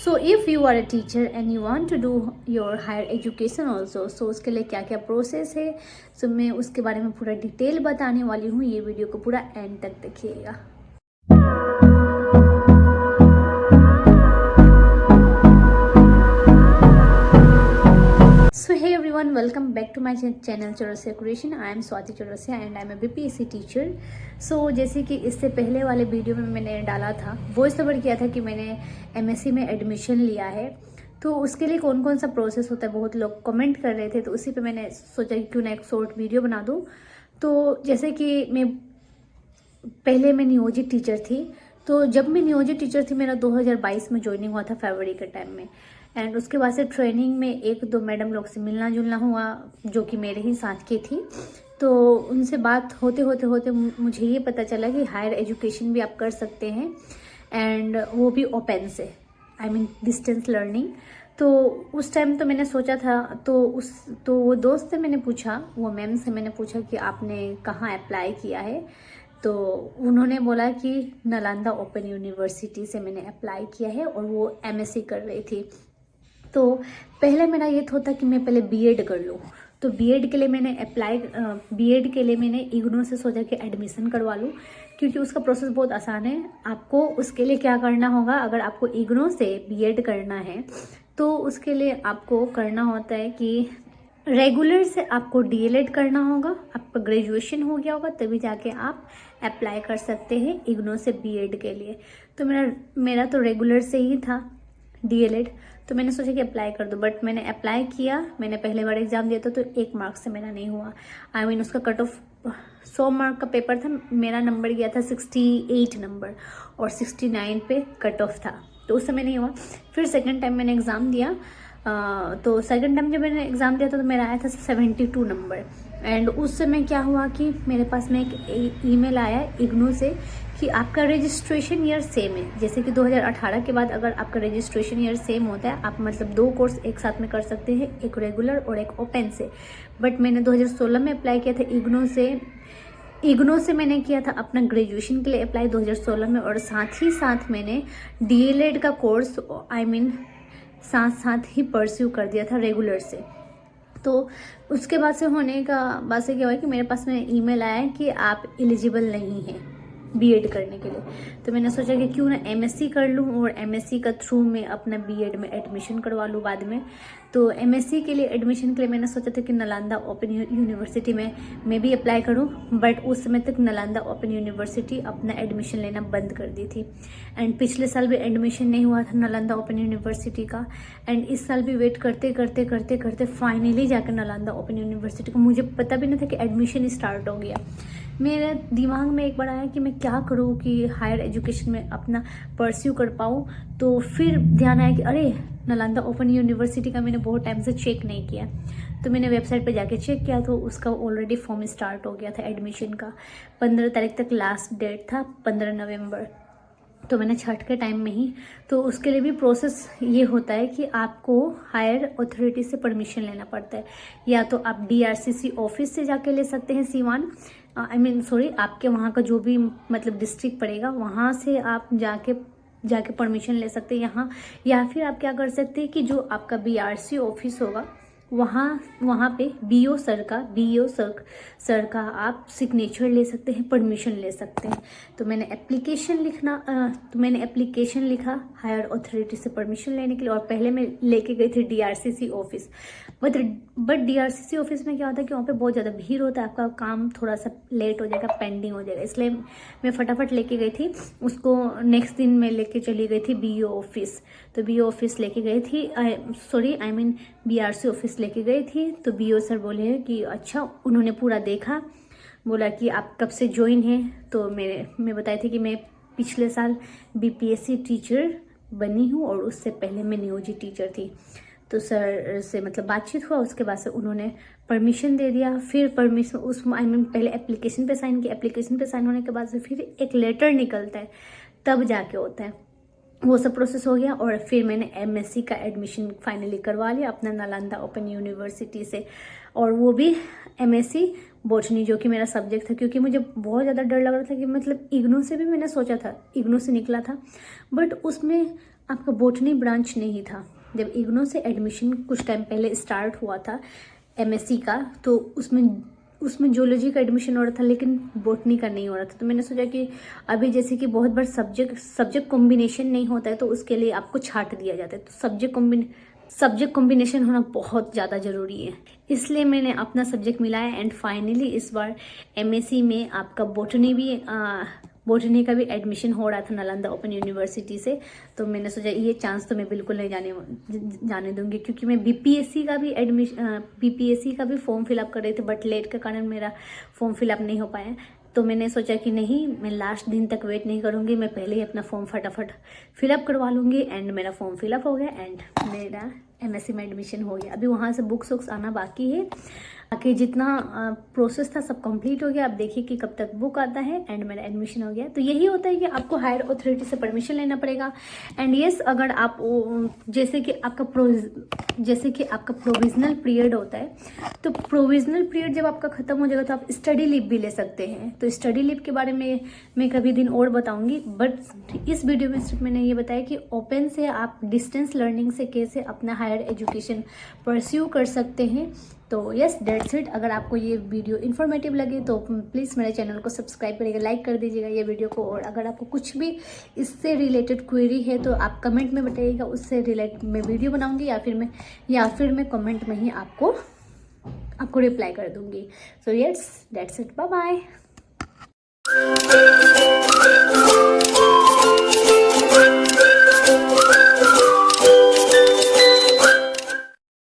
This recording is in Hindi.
So if you are a teacher and you want to do your higher education also, so उसके लिए क्या क्या प्रोसेस है, सो मैं उसके बारे में पूरा डिटेल बताने वाली हूँ। ये वीडियो को पूरा एंड तक देखिएगा। So hey everyone, welcome back to my channel Chaurasia creation. I am Swati Chaurasia and I am a BPSC teacher. So जैसे कि इससे पहले वाले वीडियो में मैंने डाला था, वॉइस ओवर किया था कि मैंने एमएससी में एडमिशन लिया है, तो उसके लिए कौन कौन सा प्रोसेस होता है, बहुत लोग कमेंट कर रहे थे, तो उसी पे मैंने सोचा कि क्यों ना एक शॉर्ट वीडियो बना दूँ। तो जैसे कि पहले मैं नियोजित टीचर थी, तो जब मैं नियोजित टीचर थी मेरा 2022 में ज्वाइनिंग हुआ था फरवरी के टाइम में। एंड उसके बाद से ट्रेनिंग में एक दो मैडम लोग से मिलना जुलना हुआ जो कि मेरे ही साथ की थी। तो उनसे बात होते होते होते मुझे ये पता चला कि हायर एजुकेशन भी आप कर सकते हैं, एंड वो भी ओपन से, आई मीन डिस्टेंस लर्निंग। तो उस टाइम तो मैंने सोचा था, तो वो दोस्त से मैंने पूछा, वो मैम से मैंने पूछा कि आपने कहाँ अप्लाई किया है। तो उन्होंने बोला कि नालंदा ओपन यूनिवर्सिटी से मैंने अप्लाई किया है, और वो एमएससी कर रही थी। तो पहले मेरा ये था कि मैं पहले बीएड कर लूँ, तो बीएड के लिए मैंने इग्नू से सोचा कि एडमिशन करवा लूँ, क्योंकि उसका प्रोसेस बहुत आसान है। आपको उसके लिए क्या करना होगा, अगर आपको इग्नू से बीएड करना है तो उसके लिए आपको करना होता है कि रेगुलर से आपको डीएलएड करना होगा, आपका ग्रेजुएशन हो गया होगा, तभी जाके आप अप्लाई कर सकते हैं इग्नू से बीएड के लिए। तो मेरा तो रेगुलर से ही था डीएलएड, तो मैंने सोचा कि अप्लाई कर दो। बट मैंने अप्लाई किया, मैंने पहले बार एग्जाम दिया था, तो 1 मार्क्स से मेरा नहीं हुआ। आई मीन उसका कट ऑफ 100 मार्क का पेपर था, मेरा नंबर गया था 68 नंबर, और 69 पे कट ऑफ था, तो उस समय नहीं हुआ। फिर सेकेंड टाइम मैंने एग्ज़ाम दिया, तो सेकेंड टाइम जब मैंने एग्ज़ाम दिया था तो मेरा आया था 72 नंबर। एंड उस समय क्या हुआ कि मेरे पास में एक ईमेल आया इग्नू से कि आपका रजिस्ट्रेशन ईयर सेम है। जैसे कि 2018 के बाद अगर आपका रजिस्ट्रेशन ईयर सेम होता है, आप मतलब 2 कोर्स एक साथ में कर सकते हैं, एक रेगुलर और एक ओपन से। बट मैंने 2016 में अप्लाई किया था इग्नू से मैंने किया था अपना ग्रेजुएशन के लिए अप्लाई 2016 में, और साथ ही साथ मैंने डीएलएड का कोर्स साथ ही परस्यू कर दिया था रेगुलर से। तो उसके बाद से बाद से क्या हुआ कि मेरे पास में ईमेल आया है कि आप एलिजिबल नहीं हैं बीएड करने के लिए। तो मैंने सोचा कि क्यों ना एमएससी कर लूँ, और एमएससी का थ्रू मैं अपना बीएड में एडमिशन करवा लूँ बाद में। तो एमएससी के लिए एडमिशन के लिए मैंने सोचा था कि नालंदा ओपन यूनिवर्सिटी में मैं भी अप्लाई करूँ, बट उस समय तक नालंदा ओपन यूनिवर्सिटी अपना एडमिशन लेना बंद कर दी थी। एंड पिछले साल भी एडमिशन नहीं हुआ था नालंदा ओपन यूनिवर्सिटी का, एंड इस साल भी वेट करते करते करते करते फाइनली जाकर नालंदा ओपन यूनिवर्सिटी को, मुझे पता भी नहीं था कि एडमिशन स्टार्ट हो गया। मेरे दिमाग में एक बार आया कि मैं क्या करूँ कि हायर एजुकेशन में अपना परस्यू कर पाऊँ। तो फिर ध्यान आया कि अरे नालंदा ओपन यूनिवर्सिटी का मैंने बहुत टाइम से चेक नहीं किया, तो मैंने वेबसाइट पे जाके चेक किया, तो उसका ऑलरेडी फॉर्म स्टार्ट हो गया था एडमिशन का। 15 तारीख तक लास्ट डेट था, 15 नवंबर। तो मैंने छठ के टाइम में ही, तो उसके लिए भी प्रोसेस ये होता है कि आपको हायर अथॉरिटी से परमिशन लेना पड़ता है। या तो आप डीआरसीसी ऑफिस से जाके ले सकते हैं सीवान, आपके वहाँ का जो भी मतलब डिस्ट्रिक्ट पड़ेगा, वहाँ से आप जाके परमिशन ले सकते हैं यहाँ। या फिर आप क्या कर सकते हैं कि जो आपका बीआरसी ऑफिस होगा वहाँ पे बीओ सर का आप सिग्नेचर ले सकते हैं, परमिशन ले सकते हैं। तो मैंने एप्लीकेशन लिखा हायर अथॉरिटी से परमिशन लेने के लिए, और पहले मैं लेके गई थी DRCC office. But DRCC office में क्या होता है कि वहाँ पे बहुत ज़्यादा भीड़ होता है, आपका काम थोड़ा सा लेट हो जाएगा, पेंडिंग हो जाएगा, इसलिए मैं फटाफट लेके गई थी उसको। नेक्स्ट दिन मैं लेके चली गई थी बीओ ऑफिस, तो बीओ ऑफिस लेके गई थी, बीआरसी ऑफिस लेके गई थी। तो बीओ सर बोले कि अच्छा, उन्होंने पूरा देखा, बोला कि आप कब से ज्वाइन हैं। तो मैं बताई थी कि मैं पिछले साल बीपीएससी टीचर बनी हूँ, और उससे पहले मैं नियोजित टीचर थी। तो सर से मतलब बातचीत हुआ, उसके बाद से उन्होंने परमिशन दे दिया। फिर परमिशन पहले एप्लीकेशन पे साइन किया, एप्लीकेशन पे साइन होने के बाद से फिर एक लेटर निकलता है, तब जाके होता है, वो सब प्रोसेस हो गया। और फिर मैंने एमएससी का एडमिशन फाइनली करवा लिया अपना नालंदा ओपन यूनिवर्सिटी से, और वो भी एमएससी बॉटनी, जो कि मेरा सब्जेक्ट था, क्योंकि मुझे बहुत ज़्यादा डर लग रहा था कि मतलब इग्नू से भी मैंने सोचा था, इग्नू से निकला था, बट उसमें आपका बॉटनी ब्रांच नहीं था। जब इग्नू से एडमिशन कुछ टाइम पहले स्टार्ट हुआ था एमएससी का, तो उसमें जूलॉजी का एडमिशन हो रहा था, लेकिन बॉटनी का नहीं हो रहा था। तो मैंने सोचा कि अभी जैसे कि बहुत बार सब्जेक्ट कॉम्बिनेशन नहीं होता है, तो उसके लिए आपको छांट दिया जाता है। तो सब्जेक्ट कॉम्बिनेशन होना बहुत ज़्यादा ज़रूरी है, इसलिए मैंने अपना सब्जेक्ट मिलाया। एंड फाइनली इस बार एमएससी में आपका बॉटनी का भी एडमिशन हो रहा था नालंदा ओपन यूनिवर्सिटी से। तो मैंने सोचा ये चांस तो मैं बिल्कुल नहीं जाने दूंगी, क्योंकि मैं बीपीएससी का भी फॉर्म फिलअप कर रही थी, बट लेट के कारण मेरा फॉर्म फिलअप नहीं हो पाया। तो मैंने सोचा कि नहीं, मैं लास्ट दिन तक वेट नहीं करूँगी, मैं पहले ही अपना फॉर्म फटाफट फिलअप करवा लूँगी। एंड मेरा फॉर्म फिलअप हो गया एंड मेरा एमएससी में एडमिशन हो गया। अभी वहाँ से बुक्स आना बाकी है, बाकी जितना प्रोसेस था सब कंप्लीट हो गया। अब देखिए कि कब तक बुक आता है एंड मेरा एडमिशन हो गया। तो यही होता है कि आपको हायर अथॉरिटी से परमिशन लेना पड़ेगा। एंड यस, अगर आप जैसे कि आपका प्रोविजनल पीरियड होता है, तो प्रोविजनल पीरियड जब आपका ख़त्म हो जाएगा तो आप स्टडी लीव भी ले सकते हैं। तो स्टडी लीव के बारे में मैं कभी दिन और बताऊंगी, बट इस वीडियो में सिर्फ मैंने ये बताया कि ओपन से आप डिस्टेंस लर्निंग से कैसे अपना हायर एजुकेशन परस्यू कर सकते हैं। तो यस, दैट्स इट। अगर आपको ये वीडियो इन्फॉर्मेटिव लगे तो प्लीज़ मेरे चैनल को सब्सक्राइब करिएगा, लाइक कर दीजिएगा ये वीडियो को। और अगर आपको कुछ भी इससे रिलेटेड क्वेरी है तो आप कमेंट में बताइएगा, उससे रिलेटेड मैं वीडियो बनाऊंगी या फिर मैं कमेंट में ही आपको रिप्लाई कर दूंगी। So yes, that's it, bye bye.